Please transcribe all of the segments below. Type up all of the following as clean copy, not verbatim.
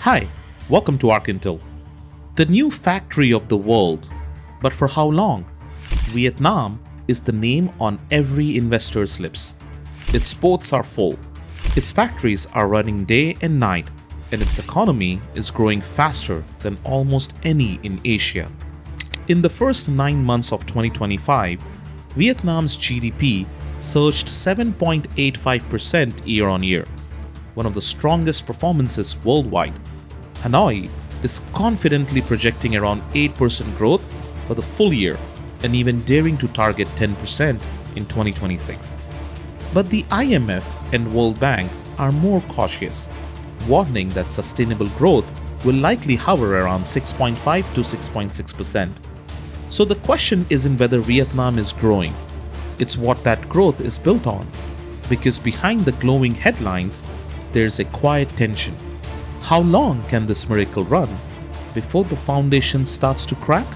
Hi, welcome to Arkintel, the new factory of the world. But for how long? Vietnam is the name on every investor's lips. Its ports are full, its factories are running day and night, and its economy is growing faster than almost any in Asia. In the first 9 months of 2025, Vietnam's GDP surged 7.85% year on year, one of the strongest performances worldwide. Hanoi is confidently projecting around 8% growth for the full year and even daring to target 10% in 2026. But the IMF and World Bank are more cautious, warning that sustainable growth will likely hover around 6.5 to 6.6%. So the question isn't whether Vietnam is growing, it's what that growth is built on. Because behind the glowing headlines, there's a quiet tension. How long can this miracle run before the foundation starts to crack?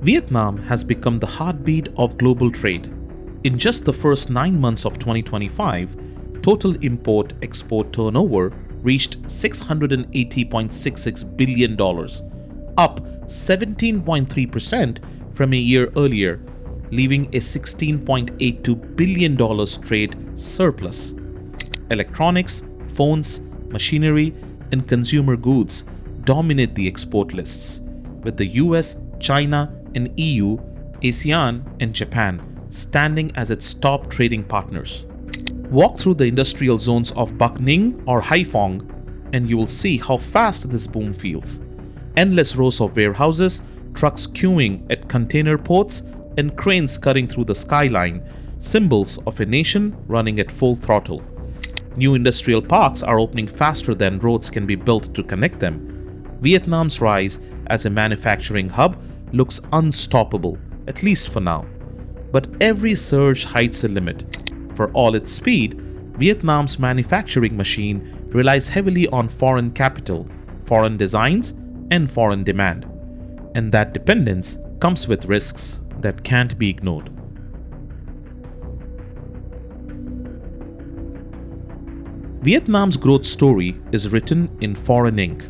Vietnam has become the heartbeat of global trade. In just the first 9 months of 2025, total import-export turnover reached $680.66 billion, up 17.3% from a year earlier, leaving a $16.82 billion trade surplus. Electronics, phones, machinery, and consumer goods dominate the export lists, with the US, China, and EU, ASEAN, and Japan standing as its top trading partners. Walk through the industrial zones of Bac Ninh or Haiphong, and you will see how fast this boom feels. Endless rows of warehouses, trucks queuing at container ports, and cranes cutting through the skyline, symbols of a nation running at full throttle. New industrial parks are opening faster than roads can be built to connect them. Vietnam's rise as a manufacturing hub looks unstoppable, at least for now. But every surge hides a limit. For all its speed, Vietnam's manufacturing machine relies heavily on foreign capital, foreign designs, and foreign demand. And that dependence comes with risks that can't be ignored. Vietnam's growth story is written in foreign ink.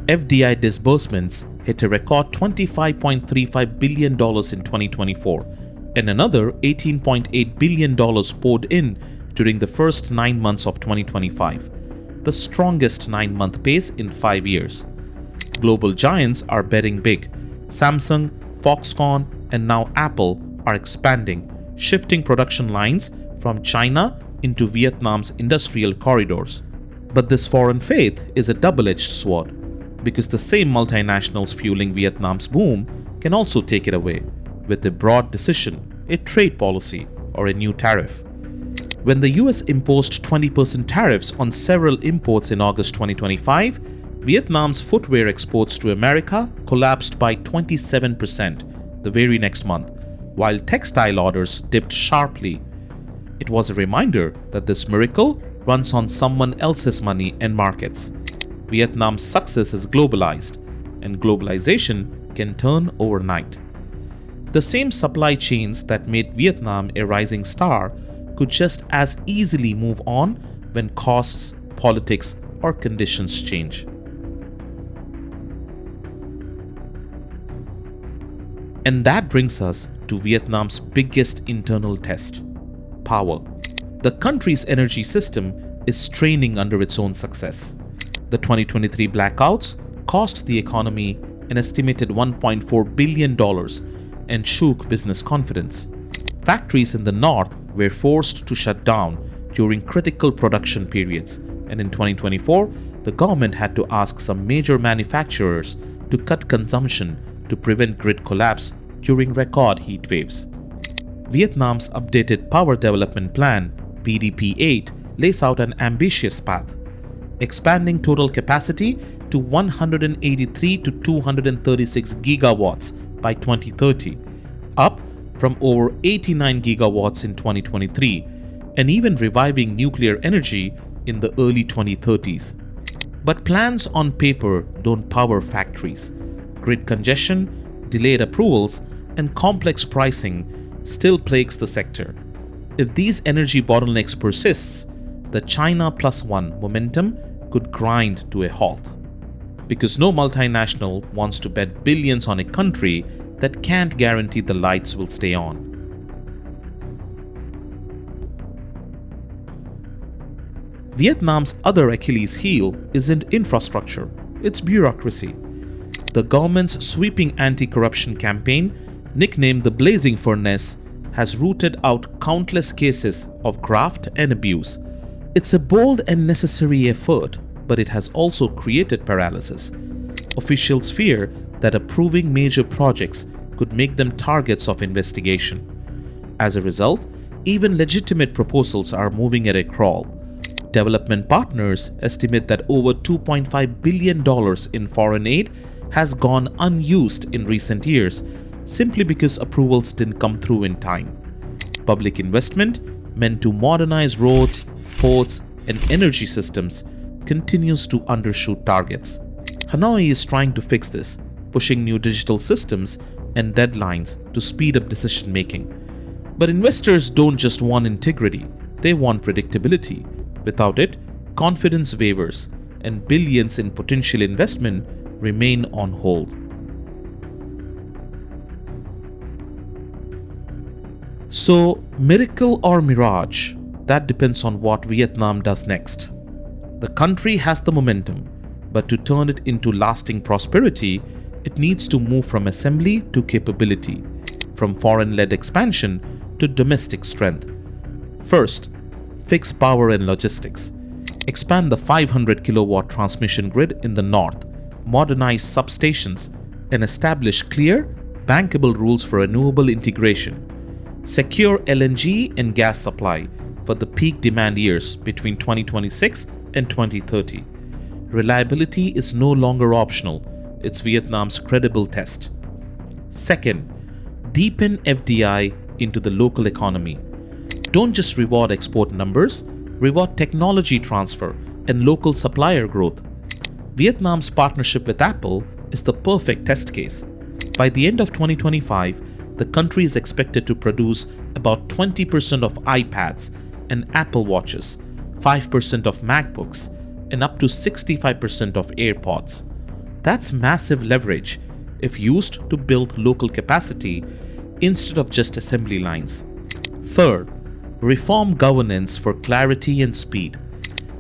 FDI disbursements hit a record $25.35 billion in 2024, and another $18.8 billion poured in during the first 9 months of 2025, the strongest 9-month pace in 5 years. Global giants are betting big. Samsung, Foxconn, and now Apple are expanding, shifting production lines from China into Vietnam's industrial corridors. But this foreign faith is a double-edged sword, because the same multinationals fueling Vietnam's boom can also take it away with a broad decision, a trade policy, or a new tariff. When the US imposed 20% tariffs on several imports in August 2025, Vietnam's footwear exports to America collapsed by 27% the very next month, while textile orders dipped sharply. It was a reminder that this miracle runs on someone else's money and markets. Vietnam's success is globalized, and globalization can turn overnight. The same supply chains that made Vietnam a rising star could just as easily move on when costs, politics, or conditions change. And that brings us to Vietnam's biggest internal test: power. The country's energy system is straining under its own success. The 2023 blackouts cost the economy an estimated $1.4 billion and shook business confidence. Factories in the north were forced to shut down during critical production periods, and in 2024, the government had to ask some major manufacturers to cut consumption to prevent grid collapse during record heat waves. Vietnam's updated Power Development Plan, PDP-8, lays out an ambitious path, expanding total capacity to 183 to 236 gigawatts by 2030, up from over 89 gigawatts in 2023, and even reviving nuclear energy in the early 2030s. But plans on paper don't power factories. Grid congestion, delayed approvals, and complex pricing still plagues the sector. If these energy bottlenecks persists, the China plus one momentum could grind to a halt. Because no multinational wants to bet billions on a country that can't guarantee the lights will stay on. Vietnam's other Achilles heel isn't infrastructure, it's bureaucracy. The government's sweeping anti-corruption campaign, nicknamed the Blazing Furnace, has rooted out countless cases of graft and abuse. It's a bold and necessary effort, but it has also created paralysis. Officials fear that approving major projects could make them targets of investigation. As a result, even legitimate proposals are moving at a crawl. Development partners estimate that over $2.5 billion in foreign aid has gone unused in recent years simply because approvals didn't come through in time. Public investment meant to modernize roads, ports, and energy systems continues to undershoot targets. Hanoi is trying to fix this, pushing new digital systems and deadlines to speed up decision making. But investors don't just want integrity, they want predictability. Without it, confidence wavers and billions in potential investment remain on hold. So, miracle or mirage? That depends on what Vietnam does next. The country has the momentum, but to turn it into lasting prosperity, it needs to move from assembly to capability, from foreign-led expansion to domestic strength. First, fix power and logistics. Expand the 500 kilowatt transmission grid in the north, modernize substations, and establish clear, bankable rules for renewable integration. Secure LNG and gas supply for the peak demand years between 2026 and 2030. Reliability is no longer optional, it's Vietnam's credible test. Second, deepen FDI into the local economy. Don't just reward export numbers, reward technology transfer and local supplier growth. Vietnam's partnership with Apple is the perfect test case. By the end of 2025, the country is expected to produce about 20% of iPads and Apple Watches, 5% of MacBooks, and up to 65% of AirPods. That's massive leverage if used to build local capacity instead of just assembly lines. Third, reform governance for clarity and speed.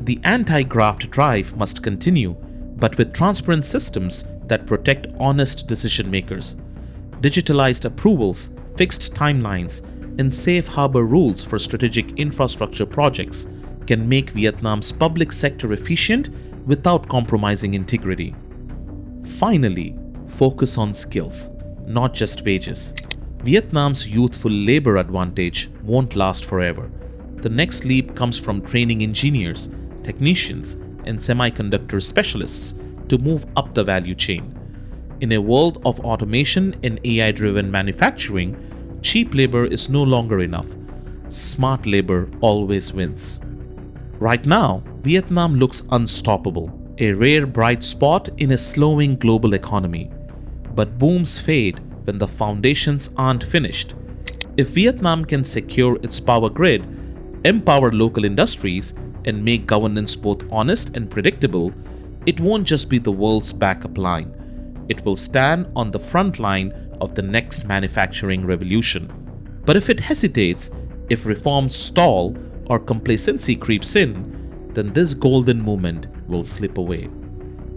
The anti-graft drive must continue, but with transparent systems that protect honest decision makers. Digitalized approvals, fixed timelines, and safe harbor rules for strategic infrastructure projects can make Vietnam's public sector efficient without compromising integrity. Finally, focus on skills, not just wages. Vietnam's youthful labor advantage won't last forever. The next leap comes from training engineers, technicians, and semiconductor specialists to move up the value chain. In a world of automation and AI-driven manufacturing, cheap labor is no longer enough. Smart labor always wins. Right now, Vietnam looks unstoppable, a rare bright spot in a slowing global economy. But booms fade when the foundations aren't finished. If Vietnam can secure its power grid, empower local industries, and make governance both honest and predictable, it won't just be the world's backup line. It will stand on the front line of the next manufacturing revolution. But if it hesitates, if reforms stall or complacency creeps in, then this golden moment will slip away.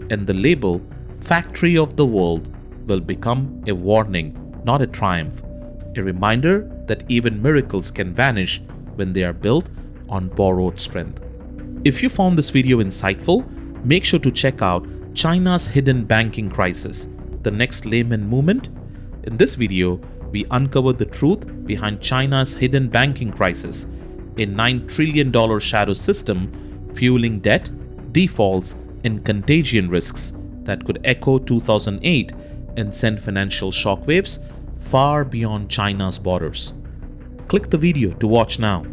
And the label "Factory of the World" will become a warning, not a triumph. A reminder that even miracles can vanish when they are built on borrowed strength. If you found this video insightful, make sure to check out China's Hidden Banking Crisis, the next Lehman Movement. In this video, we uncover the truth behind China's hidden banking crisis, a $9 trillion shadow system fueling debt, defaults, and contagion risks that could echo 2008 and send financial shockwaves far beyond China's borders. Click the video to watch now.